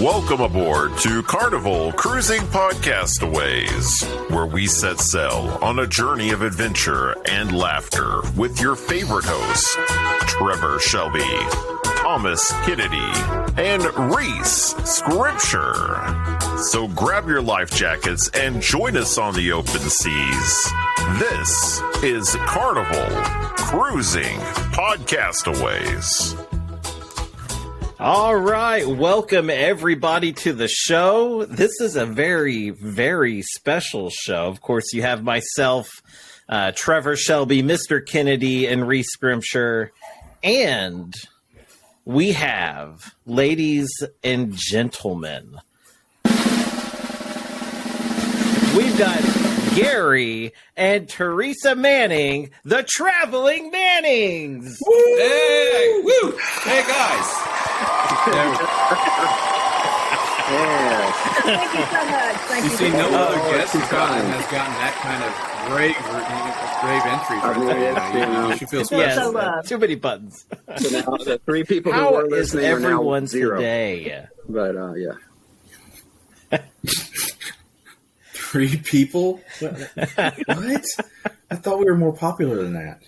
Welcome aboard to Carnival Cruising Podcastaways, where we set sail on a journey of adventure and laughter with your favorite hosts, Trevor Shelby, Thomas Kennedy, and Reese Schrimsher. So grab your life jackets and join us on the open seas. This is Carnival Cruising Podcastaways. All right, welcome everybody to the show. This is a very, very special show. Of course, you have myself, Trevor Shelby, Mr. Kennedy, and Reese Schrimsher. And we have, ladies and gentlemen, we've got Gary and Teresa Manning, the Traveling Mannings. Woo! Hey, woo! Hey, guys. Yeah. Thank you so much. Thank you. You see, no other guest has gotten that kind of grave entries right there. You should feel special. Yes, too many buttons. So now the three people who How were is listening are now everyone zero. today? But yeah. Three people? What? I thought we were more popular than that.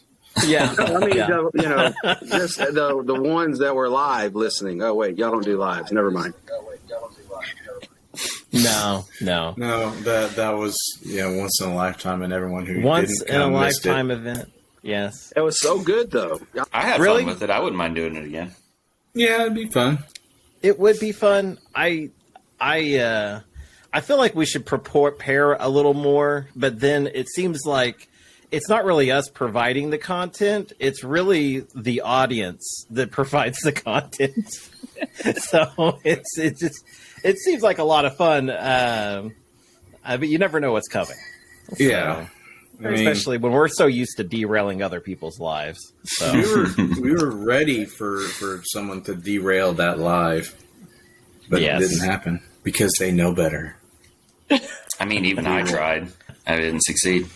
Yeah. I mean, yeah. just the ones that were live listening. Oh wait, y'all don't do lives. Never mind. No. No, that was once in a lifetime, and everyone who Once didn't in a come missed lifetime it. event. Yes. It was so good though. I had Really? fun with it. I wouldn't mind doing it again. Yeah, it'd be fun. It would be fun. I feel like we should prepare a little more, but then it seems like it's not really us providing the content. It's really the audience that provides the content. So it seems like a lot of fun, but you never know what's coming. So, Yeah. I mean, especially when we're so used to derailing other people's lives. So we were ready for someone to derail that live, but Yes. it didn't happen because they know better. I mean, even I tried. I didn't succeed.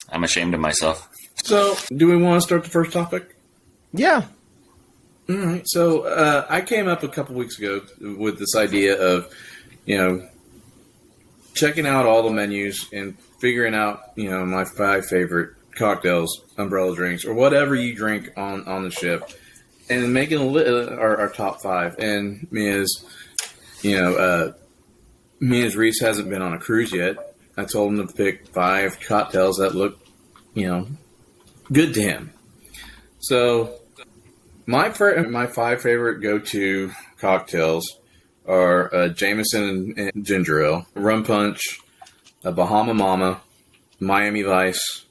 I'm ashamed of myself. So, do we want to start the first topic? yeah. All right. So, I came up a couple weeks ago with this idea of, checking out all the menus and figuring out, my 5 favorite cocktails, umbrella drinks, or whatever you drink on the ship, and making our top 5. And me as Reese hasn't been on a cruise yet. I told him to pick 5 cocktails that look, good to him. So my 5 favorite go-to cocktails are Jameson and ginger ale, rum punch, a Bahama Mama, Miami Vice,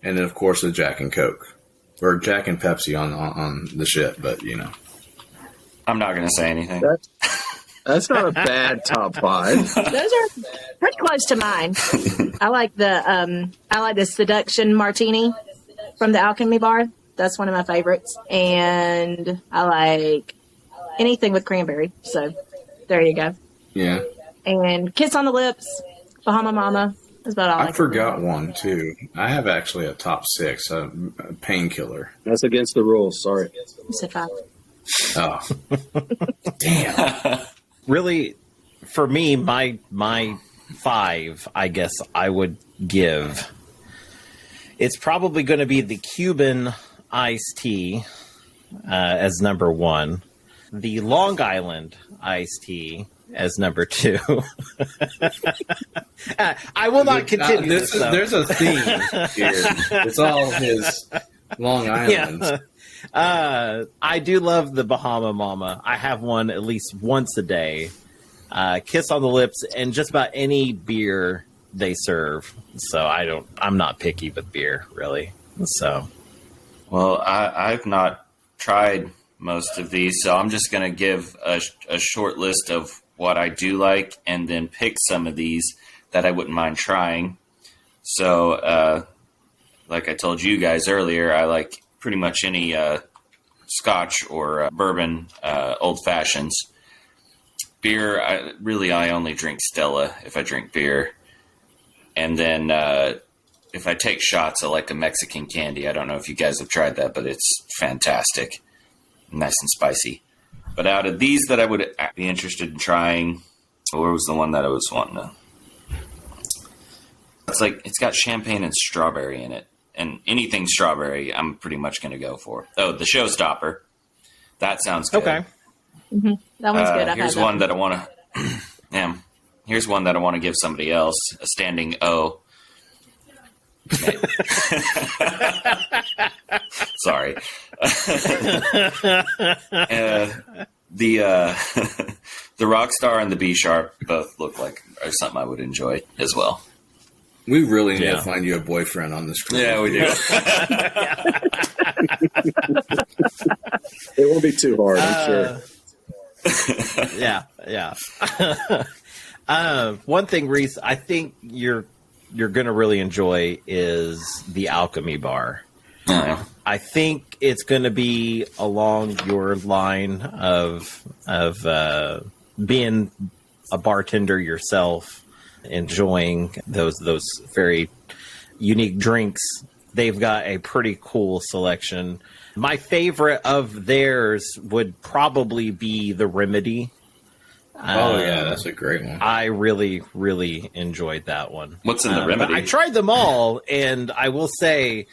and then of course a Jack and Coke or Jack and Pepsi on the ship. But I'm not going to say anything. That's not a bad top 5. Those are pretty close to mine. I like the Seduction Martini from the Alchemy Bar. That's one of my favorites. And I like anything with cranberry. So there you go. yeah. And Kiss on the Lips, Bahama Mama. That's about all I I can forgot one too. I have actually a top 6, a painkiller. That's against the rules. Sorry. do. You said 5. Oh, damn! Really, for me, my 5, I guess I would give. It's probably going to be the Cuban iced tea as number 1, the Long Island iced tea as number 2. I will not continue this. Though. There's a theme here. It's all his Long Islands. Yeah. I do love the Bahama Mama. I have one at least once a day. Kiss on the Lips, and just about any beer they serve. So I'm not picky with beer, really. So, Well, I've not tried most of these, so I'm just going to give a short list of what I do like and then pick some of these that I wouldn't mind trying. So, like I told you guys earlier, I like pretty much any Scotch or bourbon old fashions. Beer, I only drink Stella if I drink beer. And then if I take shots, I like a Mexican candy. I don't know if you guys have tried that, but it's fantastic. Nice and spicy. But out of these that I would be interested in trying, where was the one that I was wanting to? It's got champagne and strawberry in it. And anything strawberry, I'm pretty much going to go for. Oh, the Showstopper. That sounds good. Okay. Mm-hmm. That one's good. Here's one that I want to. Yeah. Here's one that I want to give somebody else. A standing O. Sorry. The Rockstar and the B Sharp both look like are something I would enjoy as well. We really need to find you a boyfriend on this cruise. Yeah, we do. It won't be too hard, I'm sure. Yeah. One thing, Reese, I think you're going to really enjoy is the Alchemy Bar. Oh, yeah. I think it's going to be along your line of being a bartender yourself, enjoying those very unique drinks. They've got a pretty cool selection. My favorite of theirs would probably be the Remedy. Oh, yeah, that's a great one. I really, really enjoyed that one. What's in the Remedy? I tried them all, and I will say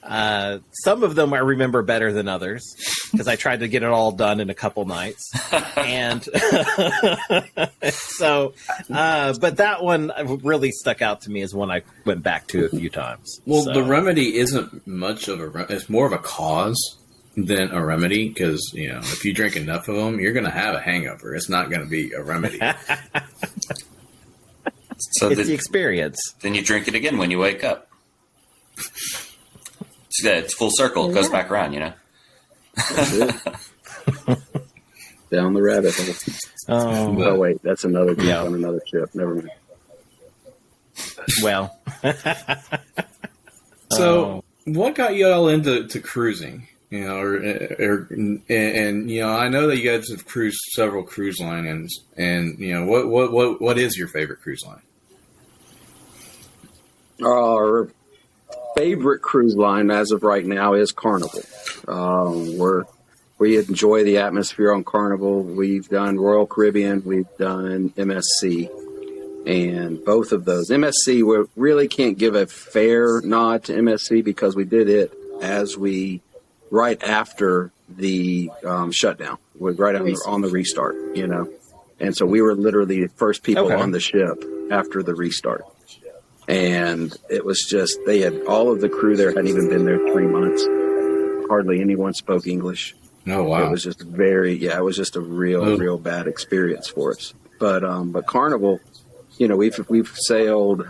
some of them I remember better than others because I tried to get it all done in a couple nights. And so, but that one really stuck out to me as one I went back to a few times. Well, So, the Remedy isn't much of it's more of a cause than a remedy because, if you drink enough of them, you're going to have a hangover. It's not going to be a remedy. So it's the experience. Then you drink it again when you wake up. It's full circle. It goes back around, Down the rabbit hole. Oh, wait, that's another group on another ship. Never mind. Well, So, what got you all into cruising? I know that you guys have cruised several cruise lines, and what is your favorite cruise line? Our favorite cruise line as of right now is Carnival. We enjoy the atmosphere on Carnival. We've done Royal Caribbean, we've done MSC, and both of those. MSC, we really can't give a fair nod to MSC because we did it right after the shutdown, right on the restart, and so we were literally the first people on the ship after the restart. And it was just, they had all of the crew there hadn't even been there 3 months. Hardly anyone spoke English. Oh, wow. It was just it was just a real bad experience for us. But Carnival, we've sailed,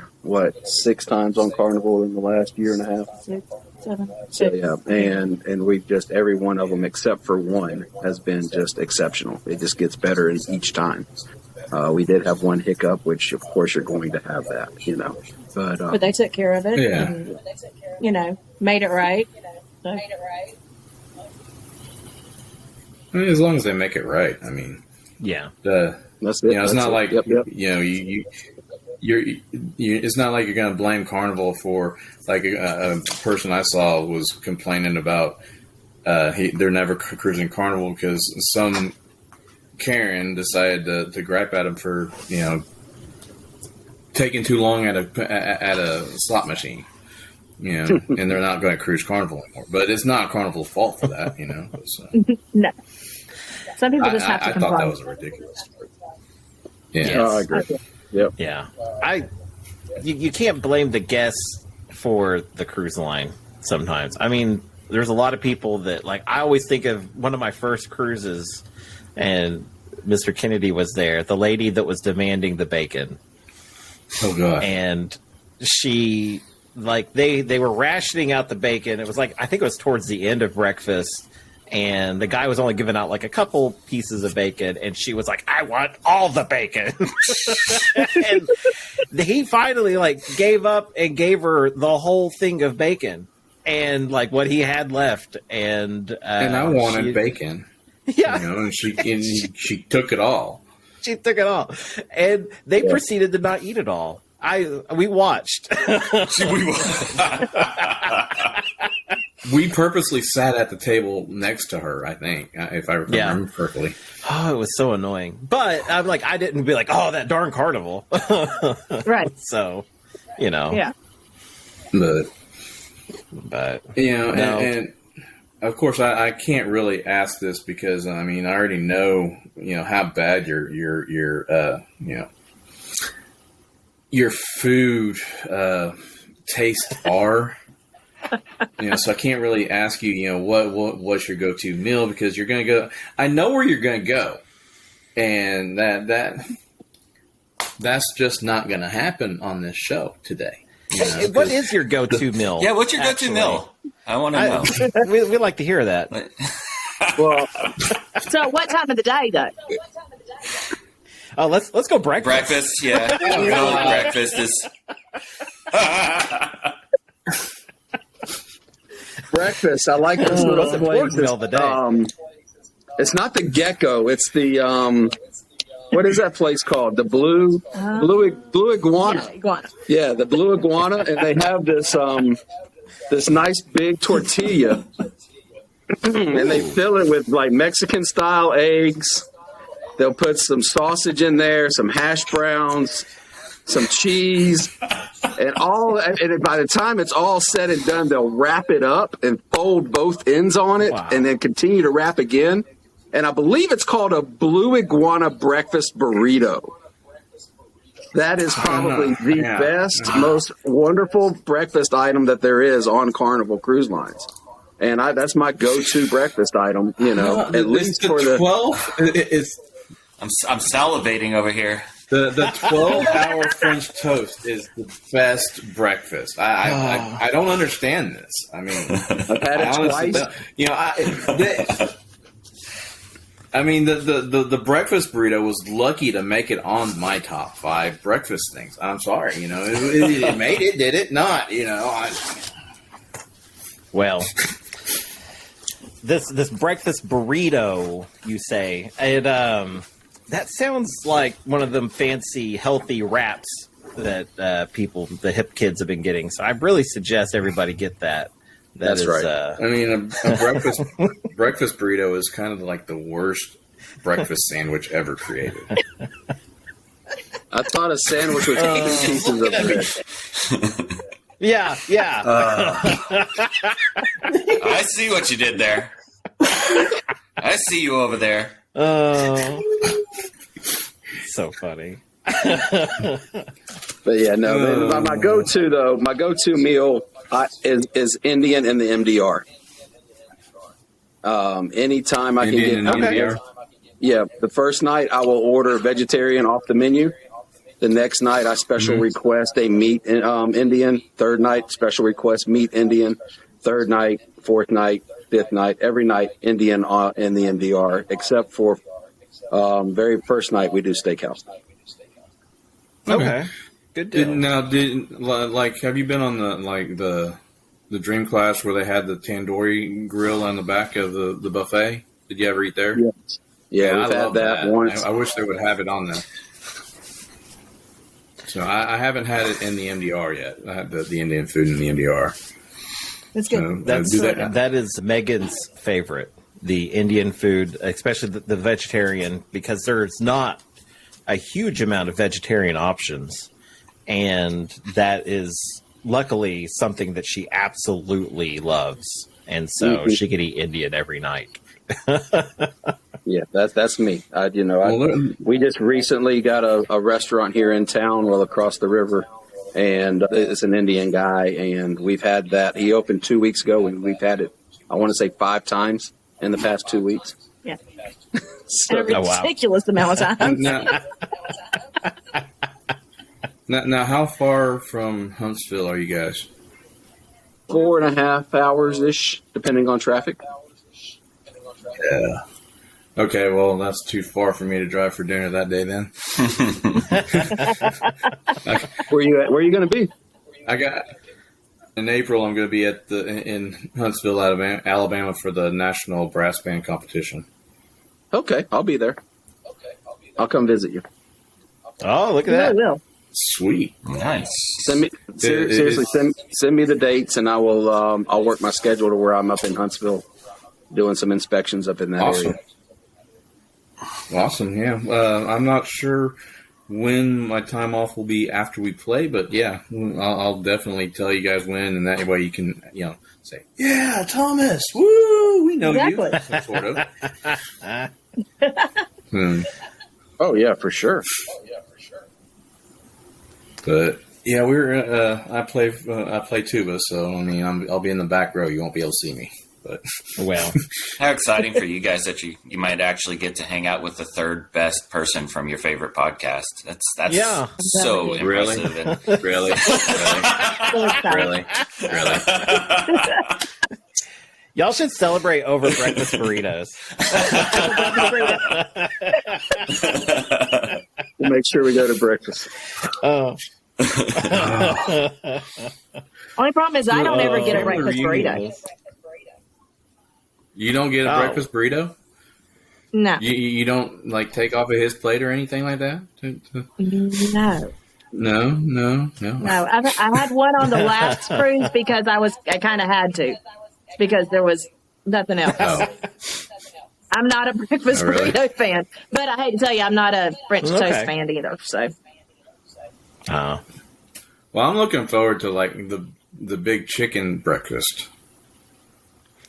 6 times on Carnival in the last year and a half? 6, 7. So, yeah, and we've just, every one of them except for one has been just exceptional. It just gets better each time. We did have one hiccup, which of course you're going to have that, but they took care of it. Yeah. And, made it right. So. I mean, as long as they make it right. I mean, yeah. That's it. It's not like Yep. it's not like you're going to blame Carnival for, like, a person I saw was complaining about they're never cruising Carnival because some Karen decided to gripe at him for taking too long at a slot machine, and they're not going to cruise Carnival anymore. But it's not Carnival's fault for that, So, No. Some people just have to I comply. thought that was a ridiculous story. Yeah. Yes. I agree. Yep. Yeah. You can't blame the guests for the cruise line sometimes. I mean, there's a lot of people that, like, I always think of one of my first cruises, and Mr. Kennedy was there, the lady that was demanding the bacon. Oh, God. And she, like, they were rationing out the bacon. It was like, I think it was towards the end of breakfast, and the guy was only giving out like a couple pieces of bacon, and she was like, I want all the bacon. And he finally, like, gave up and gave her the whole thing of bacon and, like, what he had left. And I wanted bacon. Yeah. And she took it all. She took it all. And they proceeded to not eat it all. We watched. we purposely sat at the table next to her, I think, if I remember correctly. Oh, it was so annoying. But I'm like, I didn't be like, oh, that darn Carnival. Right. So, you know. Yeah. But you know, no. and of course, I can't really ask this because I mean, I already know, you know, how bad your you know, your food tastes are. You know, so I can't really ask you, you know, what's your go-to meal, because you're going to go. I know where you're going to go, and that's just not going to happen on this show today. You know, Hey, what is your go-to meal? Yeah, what's your go-to meal? I want to know. We like to hear that. Well, So, what time of the day, though? Oh, let's go breakfast. Breakfast, yeah. Breakfast is. breakfast. I like this little That's place. important meal of the day. It's not the Gecko. It's the what is that place called? The Blue Iguana. Yeah, iguana. Yeah, the Blue Iguana, and they have this nice big tortilla, and they fill it with like Mexican style eggs. They'll put some sausage in there, some hash browns, some cheese, and by the time it's all said and done, they'll wrap it up and fold both ends on it, Wow. and then continue to wrap again. And I believe it's called a Blue Iguana breakfast burrito. That is probably the best, most wonderful breakfast item that there is on Carnival Cruise Lines. And that's my go-to breakfast item, you know, at least for the 12 is I'm salivating over here. the 12-hour French toast is the best breakfast. I don't understand this. I mean, I've had it honestly twice. don't. You know, I mean, the breakfast burrito was lucky to make it on my top 5 breakfast things. I'm sorry, you know, it made it, did it not? You know, Well, this breakfast burrito, you say, it that sounds like one of them fancy healthy wraps that the hip kids have been getting. So I really suggest everybody get that. That's right. I mean, a breakfast burrito is kind of like the worst breakfast sandwich ever created. I thought a sandwich was 2 pieces of bread. Yeah. I see what you did there. I see you over there. Oh, so funny. But yeah, no. My go-to meal is Indian in the MDR. Anytime I can get MDR. Yeah, the first night I will order vegetarian off the menu. The next night I special request a meat Indian. Third night special request meat Indian. Third night, fourth night, fifth night, every night Indian in the MDR, except for very first night we do steakhouse. Okay, good deal. Have you been on the Dream Class where they had the tandoori grill on the back of the buffet? Did you ever eat there? Yes. Yeah, we've I had love that once. I wish they would have it on there. So I haven't had it in the MDR yet. I had the Indian food in the MDR. That's good. So, That is Megan's favorite, the Indian food, especially the vegetarian, because there's not a huge amount of vegetarian options, and that is luckily something that she absolutely loves, and so she could eat Indian every night. Yeah, that's me. We just recently got a restaurant here in town, across the river, and it's an Indian guy, and we've had that. He opened 2 weeks ago, and we've had it, I want to say 5 times in the past 2 weeks. Yeah. So, A ridiculous amount of time. Now, how far from Huntsville are you guys? 4.5 hours ish, depending on traffic. Yeah. Okay, well, that's too far for me to drive for dinner that day then. Where are you going to be? In April, I'm going to be in Huntsville, Alabama for the National Brass Band Competition. Okay, I'll be there. I'll come visit you. Oh, look at Yeah, I that! will. Sweet. Nice. Seriously, send me the dates, and I will. I'll work my schedule to where I'm up in Huntsville, doing some inspections up in that area. Awesome. Yeah. I'm not sure when my time off will be after we play, but yeah, I'll definitely tell you guys when, and that way you can, say, "Yeah, Thomas, woo, we know you," sort of. Oh yeah, for sure. But yeah, I play tuba, so I mean, I'll be in the back row. You won't be able to see me. But well, how exciting for you guys that you might actually get to hang out with the third best person from your favorite podcast. That's so impressive. And really. Y'all should celebrate over breakfast burritos. We'll make sure we go to breakfast. Oh. Only problem is I don't ever get a breakfast burrito. You don't get a breakfast burrito? No. You don't take off of his plate or anything like that? No. No. I had one on the last cruise because I kind of had to, because there was nothing else. Oh. I'm not a breakfast burrito fan, but I hate to tell you, I'm not a French toast fan either. So. Oh. Well, I'm looking forward to the big chicken breakfast.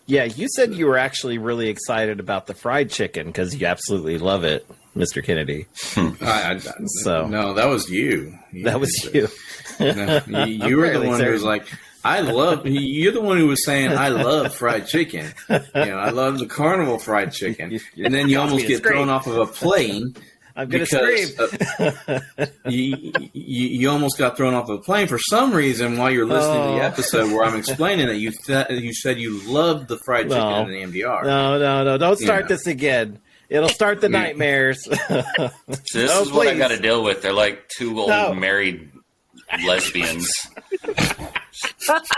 Yeah, you said you were actually really excited about the fried chicken because you absolutely love it, Mr. Kennedy. No, that was you. That was you. No, you were the one who was like, you're the one who was saying, I love fried chicken. I love the Carnival fried chicken. And then you almost get thrown off of a plane. I'm going to scream. You almost got thrown off of a plane for some reason while you're listening to the episode where I'm explaining that you said you loved the fried chicken in the MDR. No. Don't start this again. It'll start the nightmares. So this is what I got to deal with. They're like two old married lesbians.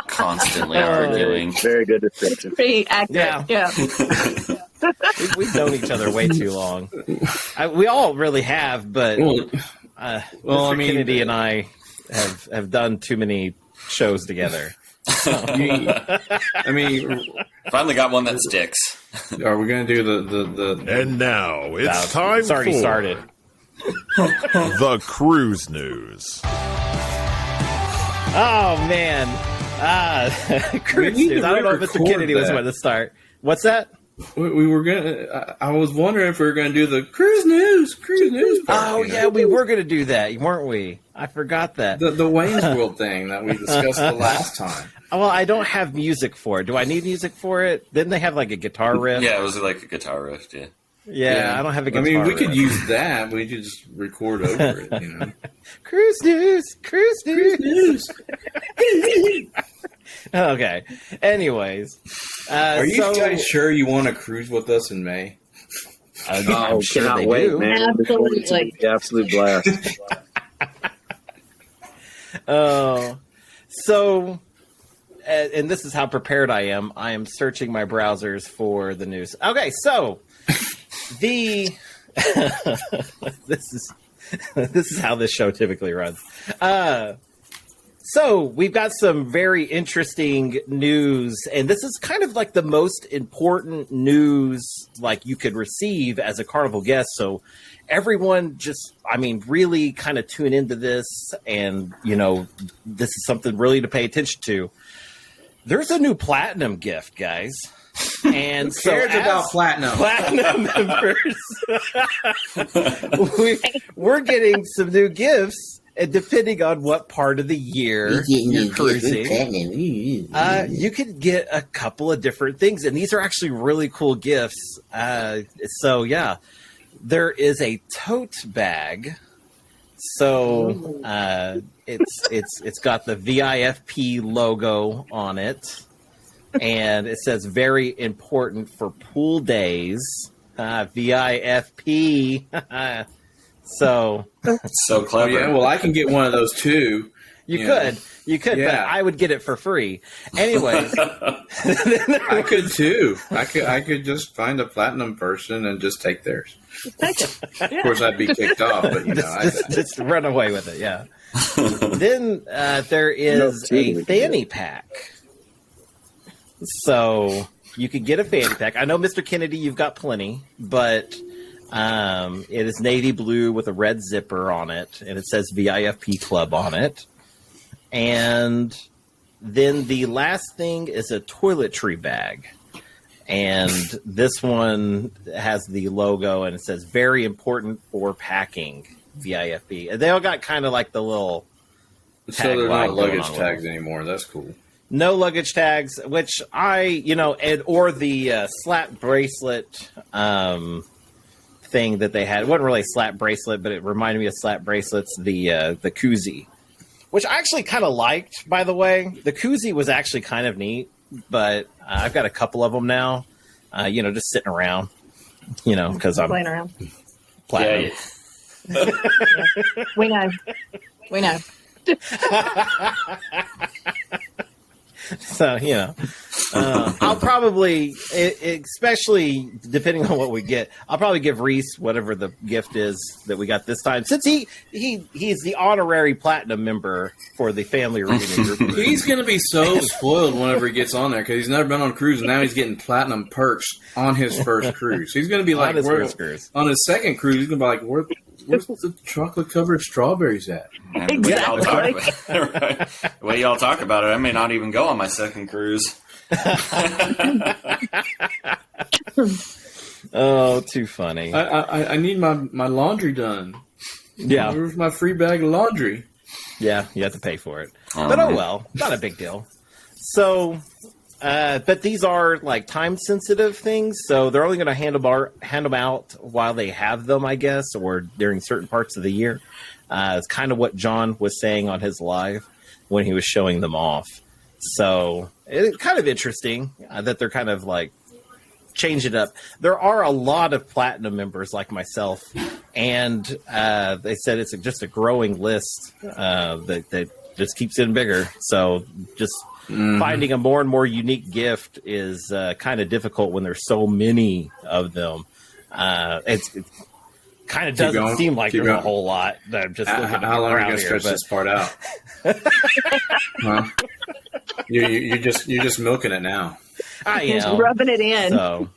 Constantly arguing. Very good description. Pretty accurate. Yeah. We've known each other way too long. We all really have, but Mr. Kennedy and I have done too many shows together. So. I mean, finally got one that sticks. Are we going to do the? And now it's time it's already for started. The cruise news. Oh man, cruise news. I don't know if Mr. Kennedy was about to start. What's that? We were gonna. I was wondering if we were gonna do the cruise news. Part, oh yeah, we were gonna do that, weren't we? I forgot that. The Wayne's World thing that we discussed the last time. Well, I don't have music for it. Do I need music for it? Didn't they have a guitar riff? Yeah, it was like a guitar riff. Yeah. Yeah, I don't have a guitar. I mean, we riff. could use that. We could just record over it. Cruise news. Okay. Anyways, are you guys sure you want to cruise with us in May? I'm sure cannot wait, do. Man. Absolutely. Absolute blast. So, and this is how prepared I am. I am searching my browsers for the news. Okay, so this is how this show typically runs. So we've got some very interesting news, and this is kind of like the most important news you could receive as a Carnival guest. So everyone really kind of tune into this, and this is something really to pay attention to. There's a new platinum gift, guys. And who cares about platinum? Platinum members, we're getting some new gifts. And depending on what part of the year you're cruising, you can get a couple of different things. And these are actually really cool gifts. So, yeah, there is a tote bag. So it's got the VIFP logo on it. And it says very important for pool days. VIFP. So clever. Yeah, well, I can get one of those too. You Yeah. could, but Yeah. I would get it for free. Anyways, I could too. I could just find a platinum person and just take theirs. Take it. Of course, I'd be kicked off, but just run away with it. Yeah. Then there is a fanny pack. So you could get a fanny pack. I know, Mr. Kennedy, you've got plenty, but it is navy blue with a red zipper on it, and it says VIFP Club on it. And then the last thing is a toiletry bag. And this one has the logo, and it says very important for packing, VIFP. And they all got kind of like the little so they're tagline not going luggage on with tags them. anymore. That's cool. No luggage tags, which or the slap bracelet thing that they had. It wasn't really a slap bracelet, but it reminded me of slap bracelets, the koozie, which I actually kind of liked, by the way. The koozie was actually kind of neat, but I've got a couple of them now, just sitting around, because I'm Playing around. platinum. Yeah. We know. We know. So, I'll probably, especially depending on what we get, I'll probably give Reese whatever the gift is that we got this time. Since he's the honorary platinum member for the family reunion group. He's going to be so spoiled whenever he gets on there because he's never been on a cruise, and now he's getting platinum perks on his first cruise. He's going to be like, On his where- first cruise. on his second cruise, he's going to be like, where's the chocolate-covered strawberries at? And the way y'all talk about it, right? The way y'all talk about it, I may not even go on my second cruise. Oh, too funny. I need my laundry done. Yeah. Where's my free bag of laundry? Yeah, you have to pay for it. But oh well, not a big deal. So, but these are like time sensitive things, so they're only going to hand them out while they have them, I guess, or during certain parts of the year. It's kind of what John was saying on his live when he was showing them off. So it's kind of interesting that they're kind of like change it up. There are a lot of platinum members like myself, and they said it's just a growing list that just keeps getting bigger. So just finding a more and more unique gift is kind of difficult when there's so many of them. It kind of doesn't going. seem like Keep there's a going. whole lot. That I'm just looking How long are you around going to here, stretch but this part out? Huh? You're just milking it now. I Just am. rubbing it in. So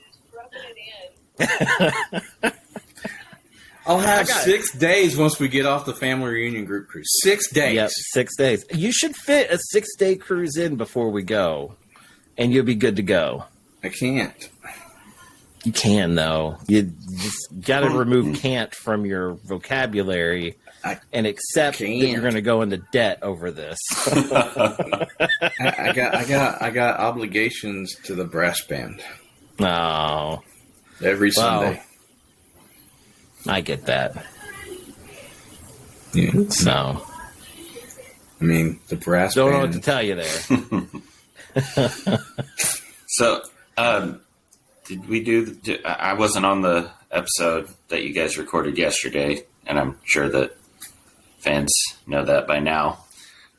I'll have I got it. 6 days once we get off the family reunion group cruise. 6 days. yep, 6 days. You should fit a 6-day cruise in before we go, and you'll be good to go. I can't. You can, though. You just got to remove can't from your vocabulary and accept that can't. you're going to go into debt over this. I got obligations to the brass band Oh, every Wow. Sunday. I get that. Yeah. So, I mean, the brass don't know band. what to tell you there. So, did we do? I wasn't on the episode that you guys recorded yesterday, and I'm sure that fans know that by now.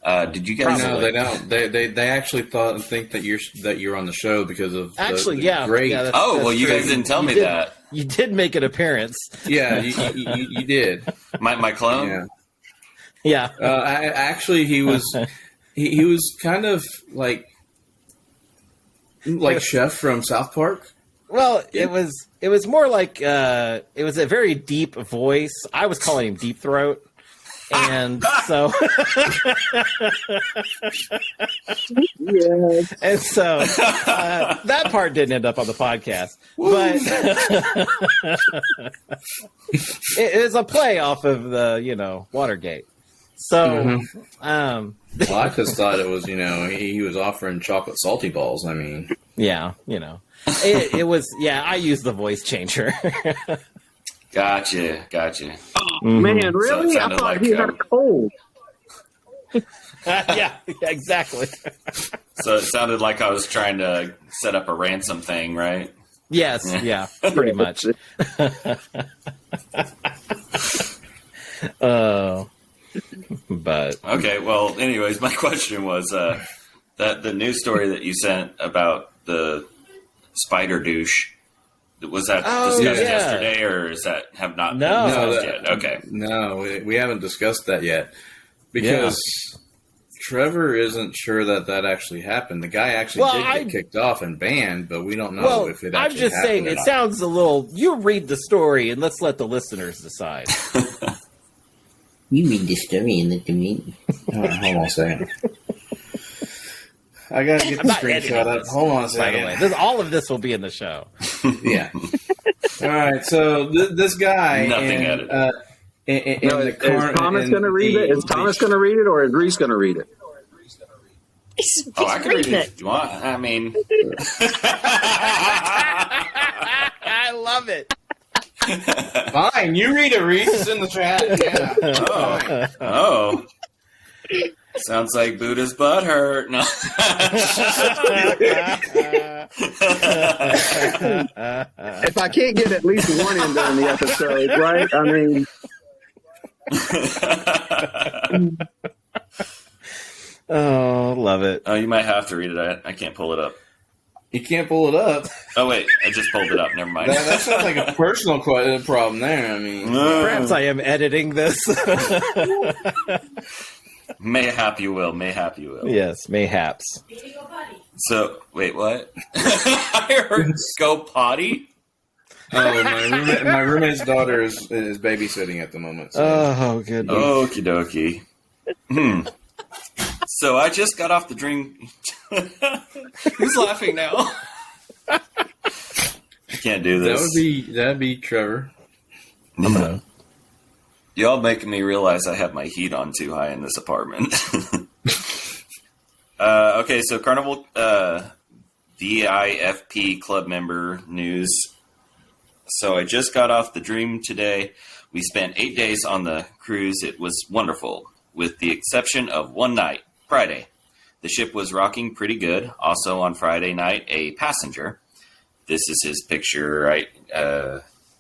Did you guys? No, they don't. They actually think that you're on the show because of Actually, the yeah. great. Yeah, Oh, that's well, you true. guys didn't tell me did- that. You did make an appearance. Yeah, you did. My clone. Yeah. Yeah. Actually, he was he was kind of like Chef from South Park. Well, it was more like it was a very deep voice. I was calling him Deep Throat. And so, Yes. and so that part didn't end up on the podcast, but it is a play off of the Watergate. So, Well, I just thought it was he was offering chocolate salty balls. I mean, yeah, it was. Yeah, I used the voice changer. Gotcha. Man, So really? it I sounded thought like, he had a cold. yeah, exactly. So it sounded like I was trying to set up a ransom thing, right? Yes, yeah, pretty much. But Okay, well, anyways, my question was that the news story that you sent about the spider douche, was that discussed yesterday, or is that have not been discussed yet? Okay. No, we haven't discussed that yet because Trevor isn't sure that actually happened. The guy actually did get kicked off and banned, but we don't know if it actually happened. I'm just saying, it sounds a little... You read the story, and let's let the listeners decide. You read the story and let them read. Hold on a second. I gotta get the screenshot up. Hold on a second. By the way, all of this will be in the show. Yeah. All right. So this guy. Nothing edited. Is Thomas going to read it? Is Thomas going to read it, or is Reese going to read it? He's I can read reading it if you want. I mean, I love it. Fine, you read it, Reese. It's in the chat. Yeah. Oh. Sounds like Buddha's butt hurt. No. If I can't get at least one in during the episode, right? I mean... Oh, love it. Oh, you might have to read it. I can't pull it up. You can't pull it up. Oh, wait. I just pulled it up. Never mind. That sounds like a personal problem there. I mean, perhaps I am editing this. Mayhap you will. Mayhap you will. Yes, mayhaps. So, wait, what? I heard go potty. Oh, my roommate's daughter is babysitting at the moment. So. Oh, good. Okie dokie. So I just got off the drink. Who's laughing now? I can't do this. That'd be Trevor. Y'all making me realize I have my heat on too high in this apartment. Okay, so Carnival DIFP club member news. So I just got off the Dream today. We spent 8 days on the cruise. It was wonderful, with the exception of one night, Friday. The ship was rocking pretty good. Also on Friday night, a passenger. This is his picture, right?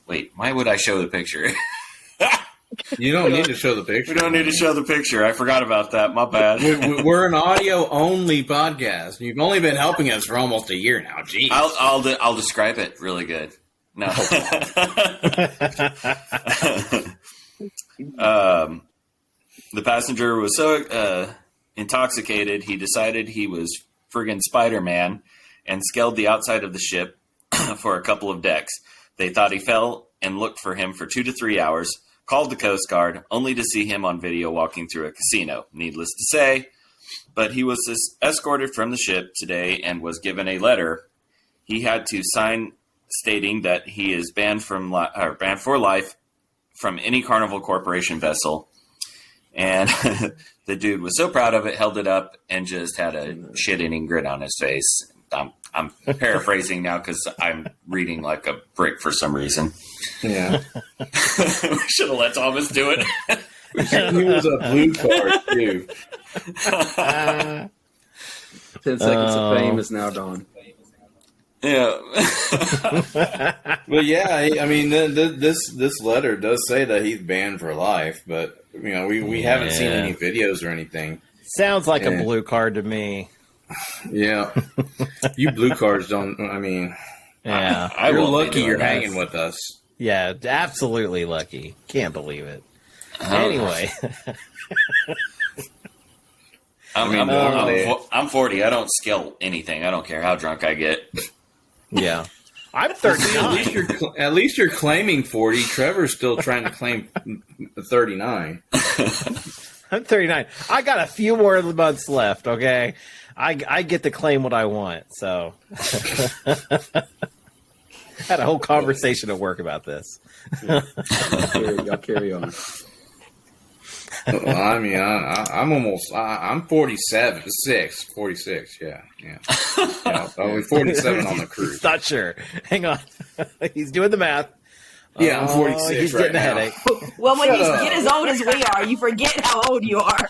Wait, why would I show the picture? You don't need to show the picture. We don't need to show the picture. I forgot about that. My bad. We're an audio-only podcast. You've only been helping us for almost a year now. Jeez. I'll describe it really good. No. The passenger was so intoxicated, he decided he was friggin' Spider-Man and scaled the outside of the ship for a couple of decks. They thought he fell and looked for him for 2 to 3 hours, called the Coast Guard, only to see him on video walking through a casino. Needless to say, but he was escorted from the ship today and was given a letter he had to sign stating that he is banned for life from any Carnival Corporation vessel. And the dude was so proud of it, held it up, and just had a shit-eating grin on his face. I'm paraphrasing now because I'm reading like a brick for some reason. Yeah. We should have let Thomas do it. He was a blue card, too. 10 seconds of fame is now gone. Yeah. But yeah, I mean, this letter does say that he's banned for life, but we haven't seen any videos or anything. Sounds like a blue card to me. Yeah, you blue cards don't. I mean, yeah, you're lucky you're hanging with us. Yeah, absolutely lucky. Can't believe it. Anyway. I'm 40. I don't scale anything. I don't care how drunk I get. Yeah. I'm 39. At least you're claiming 40. Trevor's still trying to claim 39. I'm 39. I got a few more months left, okay? I get to claim what I want, so. Had a whole conversation at work about this. Y'all carry on. Well, I mean, I'm 46, yeah. Only 47 on the cruise. He's not sure. Hang on. He's doing the math. Yeah, I'm 46 he's right getting a now. headache. Well, when you get as old as we are, you forget how old you are.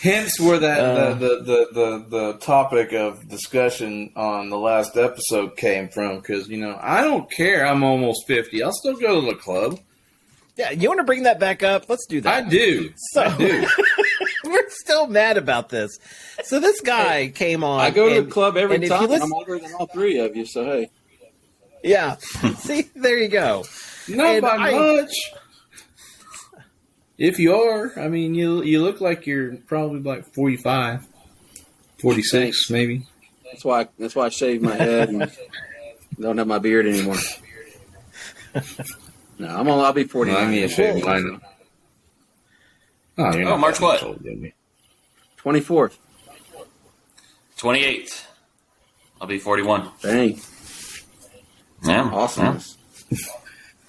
Hence where the topic of discussion on the last episode came from, because, I don't care. I'm almost 50. I'll still go to the club. Yeah, you want to bring that back up? Let's do that. I do. I do. We're still mad about this. So this guy came on. I go to the club every and time. I'm older than all three of you, so hey. Yeah. See, there you go. Not by much. If you are, I mean, you look like you're probably like 45, 46 maybe. That's why I shaved my head and don't have my beard anymore. No, I'll be 49. I need to shave mine. Oh, you're not March that what? old, 24th. 28th. I'll be 41. Dang. Yeah. Awesome.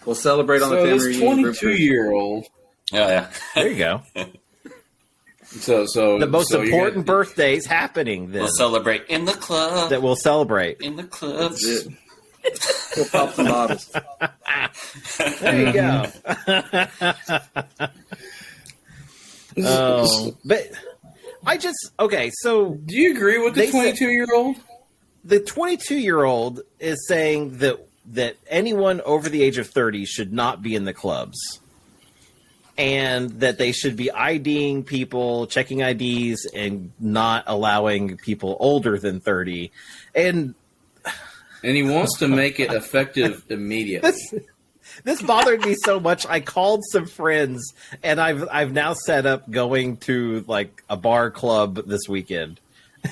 We'll celebrate on the So family this reunion group. 22-year-old. Yeah. There you go. So the most important birthdays happening then We'll celebrate in the club. that we'll celebrate. In the club. That's it. We'll pop some bottles. There you go. Oh, but so do you agree with the They said- 22-year-old? the 22-year-old is saying that anyone over the age of 30 should not be in the clubs, and that they should be IDing people, checking IDs, and not allowing people older than 30. And he wants to make it effective immediately. this bothered me so much. I called some friends, and I've now set up going to like a bar club this weekend.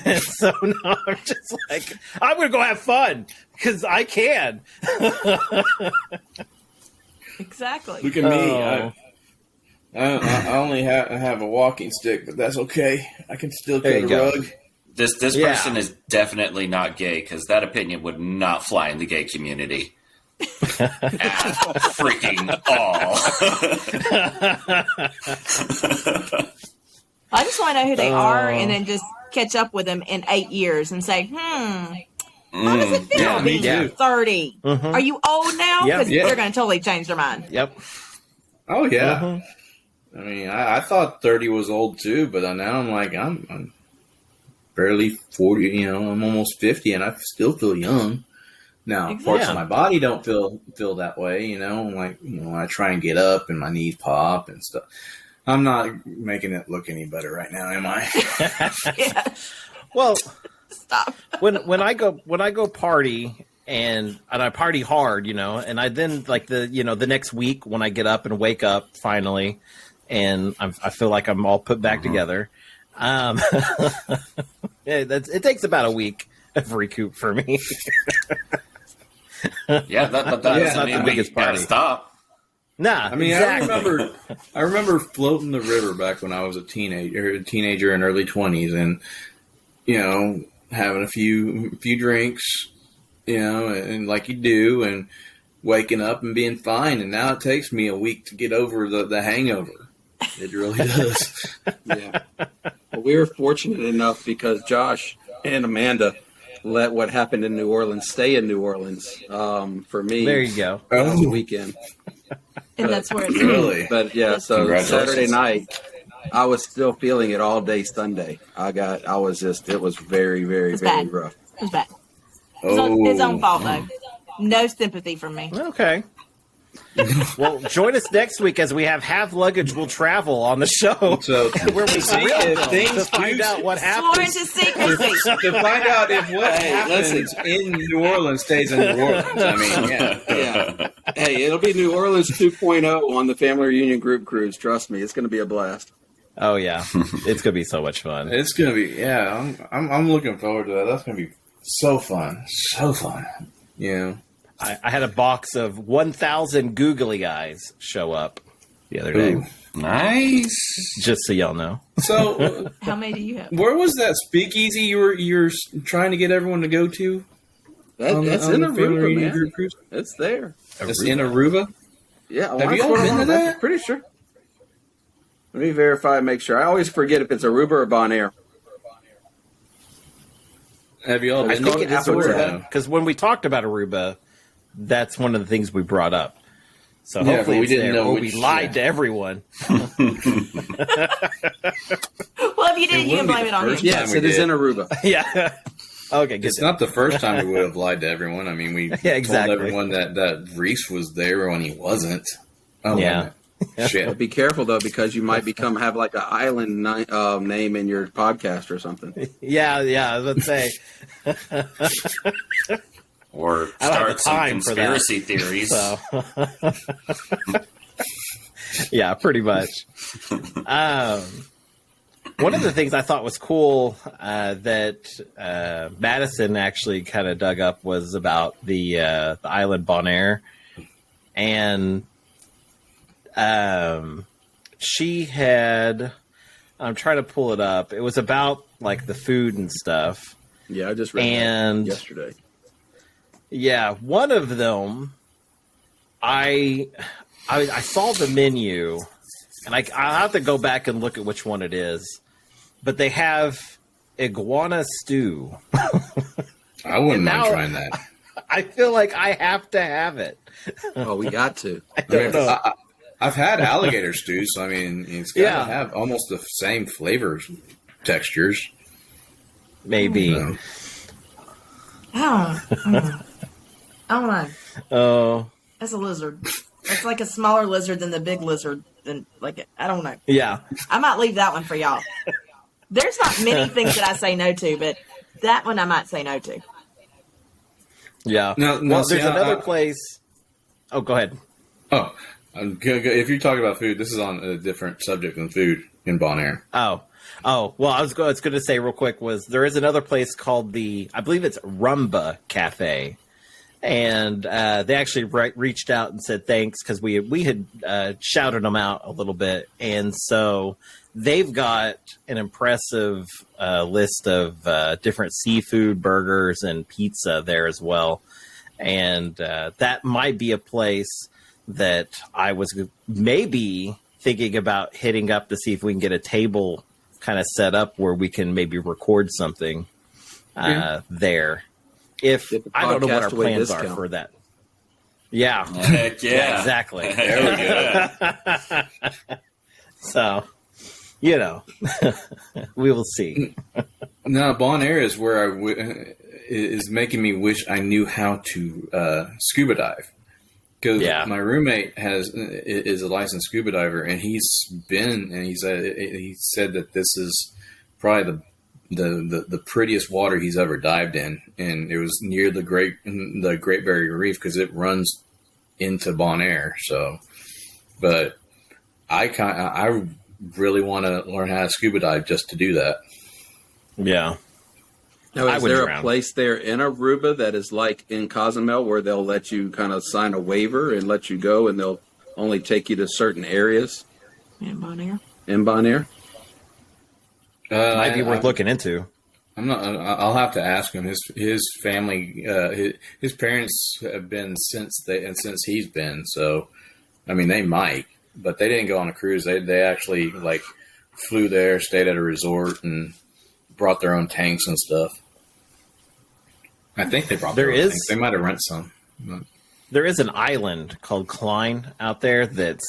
And so now I'm just like, I'm going to go have fun because I can. Exactly. Look at me. I only have a walking stick, but that's okay. I can still There cut you a go. rug. This Yeah. person is definitely not gay because that opinion would not fly in the gay community. At freaking all. I just want to know who they are and then just catch up with them in 8 years and say, how does it feel yeah, me being too. 30? Are you old now? Yeah. Because Yeah. they're going to totally change their mind. Yep. Oh yeah. I mean, I thought 30 was old too, but now I'm like, I'm barely 40. You know, I'm almost 50, and I still feel young. Now, parts Yeah. of my body don't feel that way. You know, like when I try and get up and my knees pop and stuff. I'm not making it look any better right now, am I? Yeah. Well, Stop. when I go party and I party hard, and I then like the next week when I get up and wake up finally, and I feel like I'm all put back together. It takes about a week of recoup for me. Yeah, that's not the biggest gotta party. stop. Nah, I mean, exactly. I remember floating the river back when I was a teenager in early 20s, and having a few drinks, and like you do, and waking up and being fine. And now it takes me a week to get over the hangover. It really does. Yeah. Well, we were fortunate enough because Josh and Amanda let what happened in New Orleans stay in New Orleans. For me, There you go. that was a weekend. And that's where it's Really? But yeah, so Congratulations. Saturday night, I was still feeling it all day Sunday. It was very, very, It's very bad. rough. It was bad. Oh, His own fault, though. No sympathy from me. Okay. Well, join us next week as we have Half Luggage Will Travel on the show, So where we see grill if them things to find do- out what Sworn happens. to secrecy. to find out if what Hey, happens in New Orleans stays in New Orleans. I mean, yeah. Yeah. Hey, it'll be New Orleans 2.0 on the family reunion group cruise. Trust me, it's going to be a blast. Oh yeah, it's gonna be so much fun. It's gonna be, yeah. I'm looking forward to that. That's gonna be so fun, so fun. Yeah. I had a box of 1,000 googly eyes show up the other day, Ooh. Nice. just so y'all know. So, How many do you have? where was that speakeasy you're trying to get everyone to go to? That's in the family Aruba, reunion man. group cruise? It's there. It's in Aruba. Yeah. Have you all been to that? Pretty sure. Let me verify and make sure. I always forget if it's Aruba or Bonaire. Have you all I been think to it is Aruba? Aruba because when we talked about Aruba, that's one of the things we brought up. So Yeah, hopefully but we it's didn't there. know Or we which- lied yeah. to everyone. Well, if you didn't, you can wouldn't be blame the it on first him. time. Yes, we it is did. in Aruba. Yeah. Okay, good. It's not the first time we would have lied to everyone. I mean, we Yeah, exactly. told everyone that Reese was there when he wasn't. Oh, Yeah. wait a minute. Shit. Be careful though, because you might have like an island name in your podcast or something. Yeah, I was going to say. Or I don't have start the some time for that. conspiracy theories. So. Yeah, pretty much. One of the things I thought was cool that Madison actually kind of dug up was about the island Bonaire, and she had. I'm trying to pull it up. It was about like the food and stuff. Yeah, I just read that yesterday. Yeah, one of them, I saw the menu, and I'll have to go back and look at which one it is. But they have iguana stew. I wouldn't mind trying that. I feel like I have to have it. Oh, we got to. I've had alligator stew, so I mean, it's got to have almost the same flavors, textures. Maybe. I don't know. Oh. That's a lizard. It's like a smaller lizard than the big lizard. I don't know. Yeah. I might leave that one for y'all. There's not many things that I say no to, but that one I might say no to. Yeah. Well, there's another place. Oh, go ahead. Oh, if you're talking about food, this is on a different subject than food in Bonaire. Oh. Well, I was going to say real quick there is another place called I believe it's Rumba Cafe. And they actually reached out and said thanks because we had shouted them out a little bit. And so they've got an impressive list of different seafood, burgers, and pizza there as well. And that might be a place that I was maybe thinking about hitting up to see if we can get a table kind of set up where we can maybe record something there. If I don't know what our plans are for that. Yeah. Heck yeah. Exactly. There we go. So, we will see. No, Bonaire is where is making me wish I knew how to scuba dive. Because my roommate is a licensed scuba diver, and he said that this is probably the prettiest water he's ever dived in, and it was near the Great Barrier Reef because it runs into Bonaire. So, but I really want to learn how to scuba dive just to do that. Yeah. Now, is there a place there in Aruba that is like in Cozumel where they'll let you kind of sign a waiver and let you go, and they'll only take you to certain areas? In Bonaire. Might be worth looking into. I'm not. I'll have to ask him. His family, his parents have been since he's been. So, I mean, they might, but they didn't go on a cruise. They actually flew there, stayed at a resort, and brought their own tanks and stuff. I think they brought their own tanks. They might have rented some. But. There is an island called Klein out there that's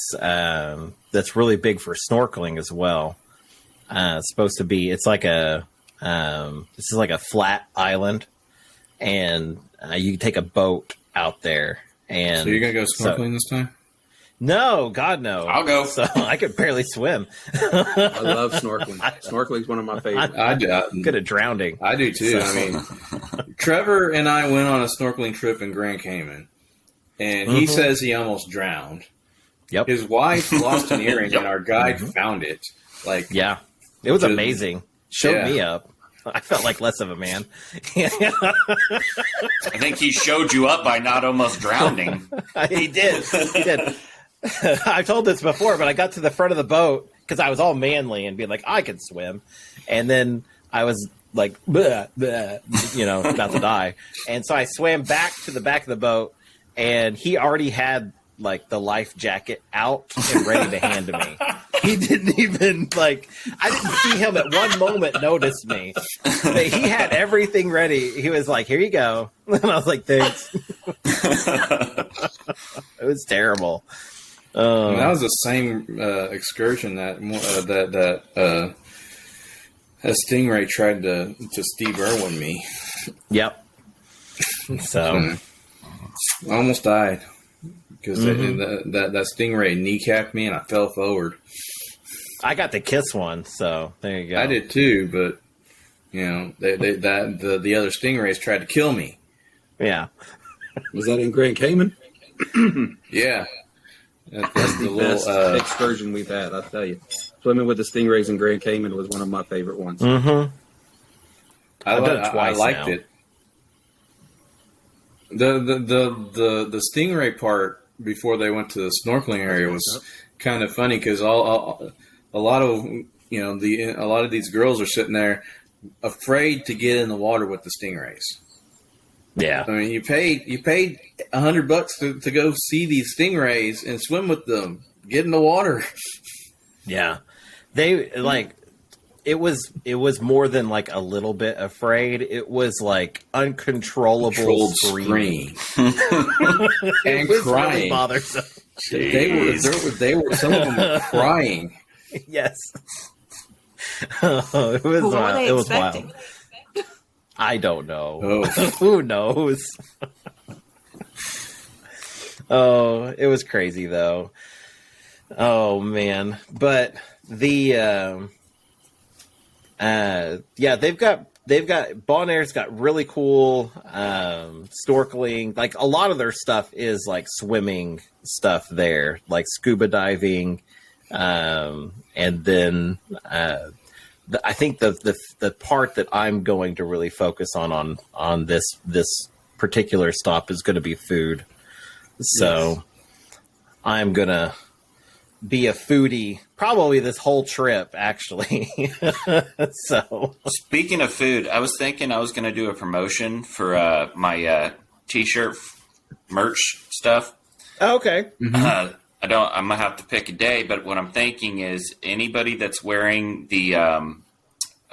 really big for snorkeling as well. It's supposed to be. It's like this is like a flat island, and you can take a boat out there. And so you're gonna go snorkeling this time? No, God, no. I'll go. So I could barely swim. I love snorkeling. Snorkeling is one of my favorites. I do. Good at drowning. I do too. I mean, Trevor and I went on a snorkeling trip in Grand Cayman, and he says he almost drowned. Yep. His wife lost an earring, and our guide found it. Yeah, it was amazing. Showed me up. I felt like less of a man. I think he showed you up by not almost drowning. He did. I've told this before, but I got to the front of the boat because I was all manly and being like, I can swim. And then I was like, bleh, bleh, about to die. And so I swam back to the back of the boat, and he already had the life jacket out and ready to hand to me. He didn't even I didn't see him at one moment notice me. But he had everything ready. He was like, here you go. And I was like, thanks. It was terrible. That was the same excursion that a Stingray tried to Steve Irwin me. Yep. So I almost died. because that stingray kneecapped me and I fell forward. I got to kiss one, so there you go. I did too, but the other stingrays tried to kill me. Yeah. Was that in Grand Cayman? Yeah. That's the best excursion we've had, I'll tell you. Swimming with the stingrays in Grand Cayman was one of my favorite ones. Mm-hmm. I've done it twice I liked now. it. The stingray part before they went to the snorkeling area was kind of funny because a lot of these girls are sitting there afraid to get in the water with the stingrays. Yeah. I mean, you paid $100 to go see these stingrays and swim with them. Get in the water. Yeah. They it was more than like a little bit afraid. It was like uncontrollable screaming. And It was crying. really bothersome. They were some of them were crying. Yes. Oh, it was What were wild. they It was expecting? wild. I don't know. Oh. Who knows? Oh, it was crazy though. Oh man. But the they've got Bonaire's got really cool snorkeling. Like a lot of their stuff is like swimming stuff there, like scuba diving, and then I think the part that I'm going to really focus on this particular stop is going to be food. So I'm gonna be a foodie probably this whole trip, actually. So Speaking of food, I was thinking I was going to do a promotion for my T-shirt merch stuff. okay. I might have to pick a day, but what I'm thinking is anybody that's wearing the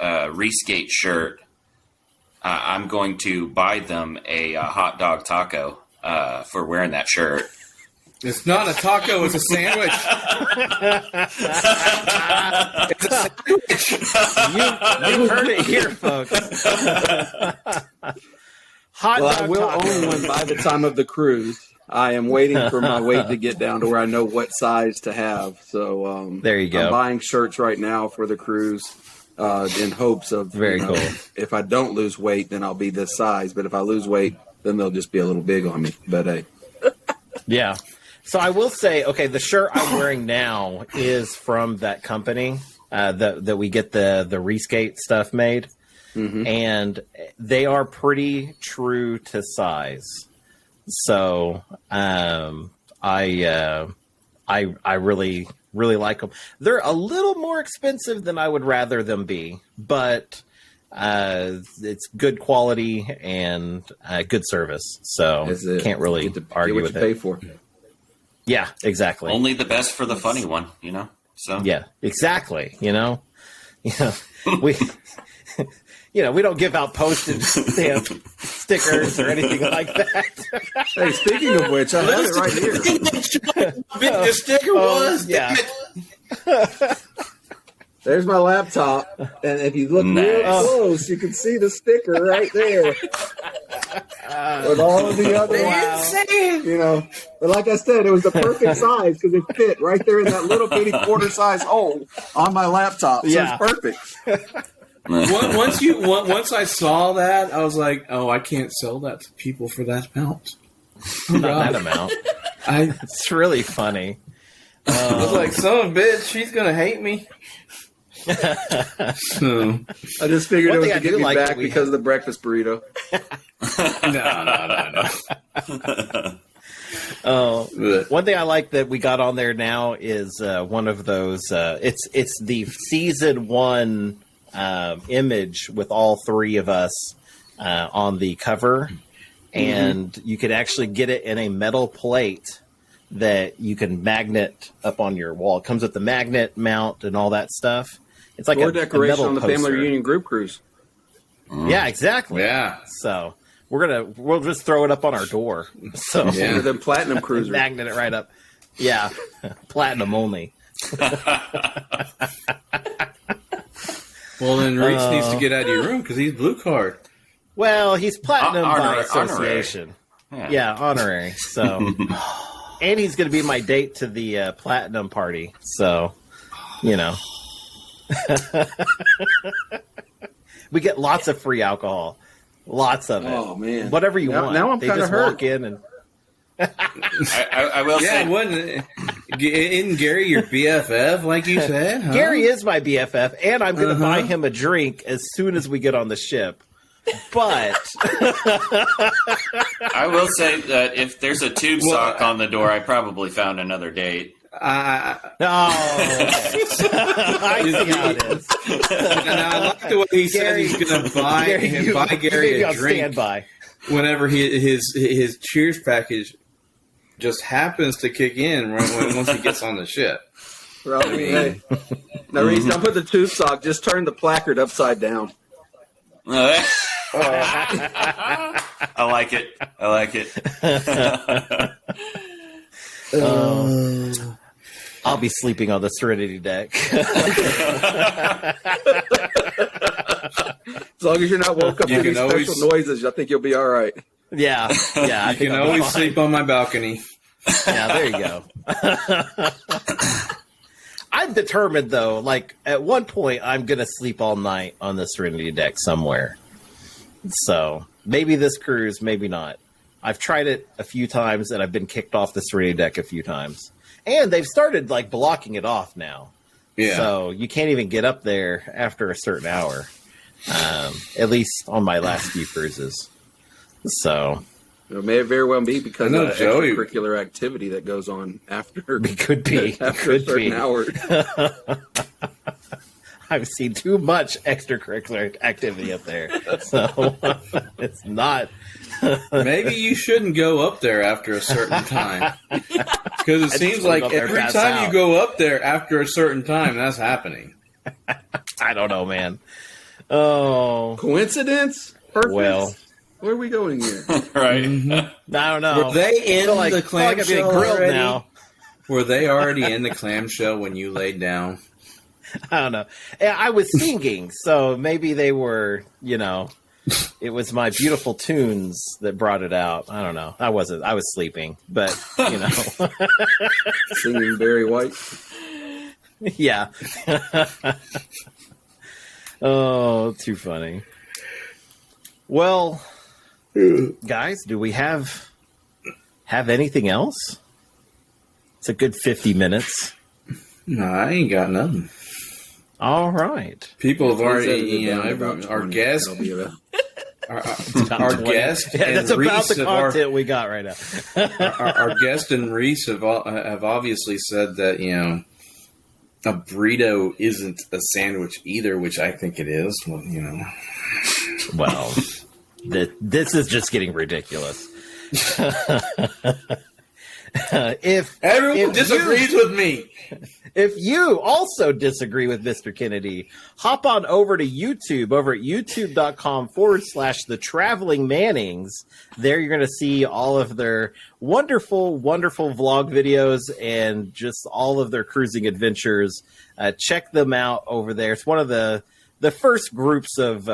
Reskate shirt, I'm going to buy them a hot dog taco for wearing that shirt. It's not a taco, it's a sandwich. You've heard it here, folks. Hot Well, I dog will taco. own one by the time of the cruise. I am waiting for my weight to get down to where I know what size to have. So There you go. I'm buying shirts right now for the cruise in hopes of Very cool. If I don't lose weight, then I'll be this size. But if I lose weight, then they'll just be a little big on me. But hey, Yeah. So I will say, okay, the shirt I'm wearing now is from that company that we get the Reskate stuff made, and they are pretty true to size. So I really like them. They're a little more expensive than I would rather them be, but it's good quality and good service. So can't really argue get what with you it. pay for. Yeah, exactly. Only the best for the funny one, you know? So Yeah, exactly. We we don't give out postage stamp stickers or anything like that. Hey, speaking of which, I have it right here. Big the sticker was. Yeah. There's my laptop, and if you look Nice. real close, you can see the sticker right there with all of the other ones. But like I said, it was the perfect size because it fit right there in that little bitty quarter-size hole on my laptop. So Yeah. it's perfect. Once I saw that, I was like, oh, I can't sell that to people for that amount. Not that amount. It's really funny. I was like, son of a bitch, she's gonna hate me. So, I just figured One it was thing I to get do me like back that we because of the breakfast burrito. no. But One thing I like that we got on there now is one of those. It's the season 1 image with all 3 of us on the cover, and you could actually get it in a metal plate that you can magnet up on your wall. It comes with the magnet mount and all that stuff. It's like Or a decoration metal on the family poster. reunion group cruise. Yeah, exactly. yeah, So we'll just throw it up on our door. So Yeah. Or the platinum cruiser. magnet it right up. Yeah, platinum only. well then Reese needs to get out of your room because he's blue card. Well, he's platinum by Honorary. association. Yeah. Yeah, honorary. So And he's going to be my date to the platinum party. So, you know. We get lots of free alcohol. Lots of it. Oh, man. Whatever you want. Now I'm they kind of just hurt. walk in and... I will say, isn't Gary your BFF, like you said? Huh? Gary is my BFF, and I'm going to buy him a drink as soon as we get on the ship. But I will say that if there's a tube sock on the door, I probably found another date. I see how it is. And I like the way he said he's going to buy Gary a drink standby. whenever his Cheers package just happens to kick in once he gets on the ship. Well, hey. Now, Reese, don't put the tube sock. Just turn the placard upside down. I like it. I like it. I'll be sleeping on the Serenity deck. As long as you're not woke up to any special noises, I think you'll be all right. Yeah. You can always sleep on my balcony. Yeah, there you go. I'm determined, though. Like, at one point, I'm going to sleep all night on the Serenity deck somewhere. So, maybe this cruise, maybe not. I've tried it a few times, and I've been kicked off the Serenity deck a few times. And they've started, like, blocking it off now. Yeah. So, you can't even get up there after a certain hour. At least on my last few cruises. So... It may very well be because of the Joey. extracurricular activity that goes on after. It could be. After a certain hour. I've seen too much extracurricular activity up there. So it's not. Maybe you shouldn't go up there after a certain time. Because it seems like every time you go up there after a certain time, that's happening. I don't know, man. Oh. Coincidence? Perfect. Well. Where are we going here? Right. I don't know. Were they in the clamshell already? Now. Were they already in the clamshell when you laid down? I don't know. I was singing, so maybe they were, it was my beautiful tunes that brought it out. I don't know. I wasn't. I was sleeping, but, Singing Barry White. Yeah. Oh, too funny. Well... Guys, do we have anything else? It's a good 50 minutes. No, I ain't got nothing. All right. People have already, our guest, our guest, yeah, that's and about Reese the content we got right now. our guest and Reese have obviously said that a burrito isn't a sandwich either, which I think it is. Well, Well. This is just getting ridiculous. If everyone disagrees with me, if you also disagree with Mr. Kennedy, hop on over to YouTube over at youtube.com/the Traveling Mannings. There you're going to see all of their wonderful, wonderful vlog videos and just all of their cruising adventures. Check them out over there. It's one of the first groups of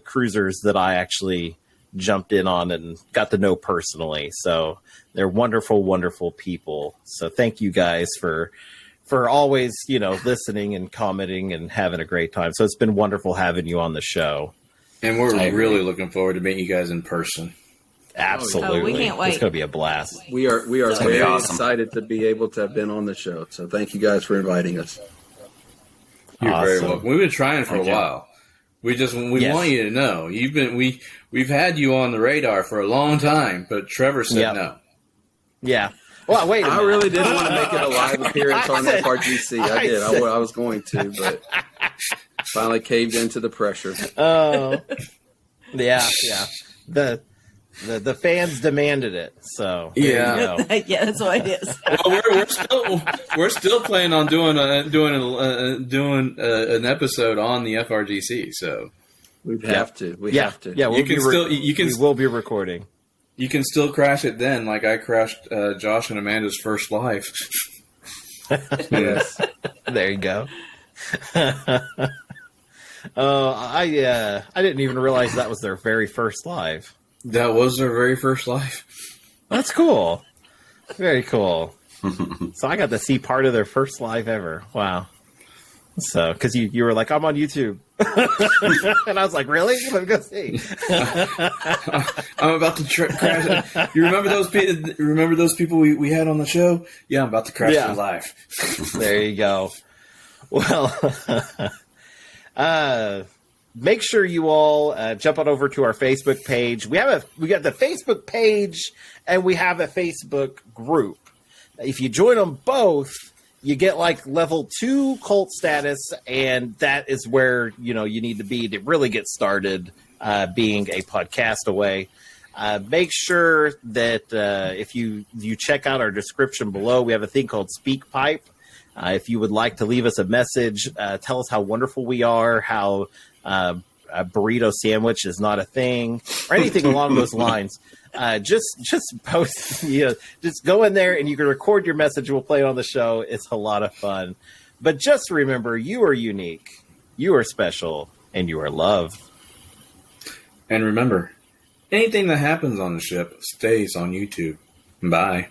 cruisers that I actually jumped in on and got to know personally. So they're wonderful, wonderful people. So thank you guys for always, listening and commenting and having a great time. So it's been wonderful having you on the show. And we're really looking forward to meeting you guys in person. Absolutely. Oh, we can't wait. It's going to be a blast. We are very awesome. excited to be able to have been on the show. So thank you guys for inviting us. You're very Awesome. welcome. We've been trying for a while. We want you to know we've had you on the radar for a long time, but Trevor said no. Yeah. Well, wait a minute. I really didn't want to make it a live appearance on FRGC. I did. I was going to, but finally caved into the pressure. Oh, yeah. The fans demanded it, so yeah, Yeah, that's what it is. Well, we're still planning on doing an episode on the FRGC. So we have to. We have to. Yeah, we will be recording. You can still crash it then, like I crashed Josh and Amanda's first live. Yes. There you go. I didn't even realize that was their very first live. That was their very first live. That's cool. Very cool. So I got to see part of their first live ever. Wow. So, because you were like, I'm on YouTube. And I was like, really? Let me go see. I'm about to crash. You remember those people we had on the show? Yeah, I'm about to crash their life. There you go. Well, make sure you all jump on over to our Facebook page. We got the Facebook page and we have a Facebook group. If you join them both, you get like level 2 cult status, and that is where you need to be to really get started being a podcast away. Make sure that if you check out our description below, we have a thing called SpeakPipe. If you would like to leave us a message, tell us how wonderful we are, how a burrito sandwich is not a thing, or anything along those lines. Just post, just go in there and you can record your message. We'll play it on the show. It's a lot of fun. But just remember, you are unique, you are special, and you are loved. And remember, anything that happens on the ship stays on YouTube. Bye.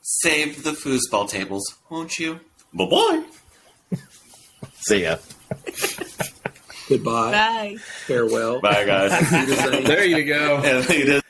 Save the foosball tables, won't you? Bye-bye. See ya. Goodbye. Bye. Farewell. Bye, guys. There you go. Yeah,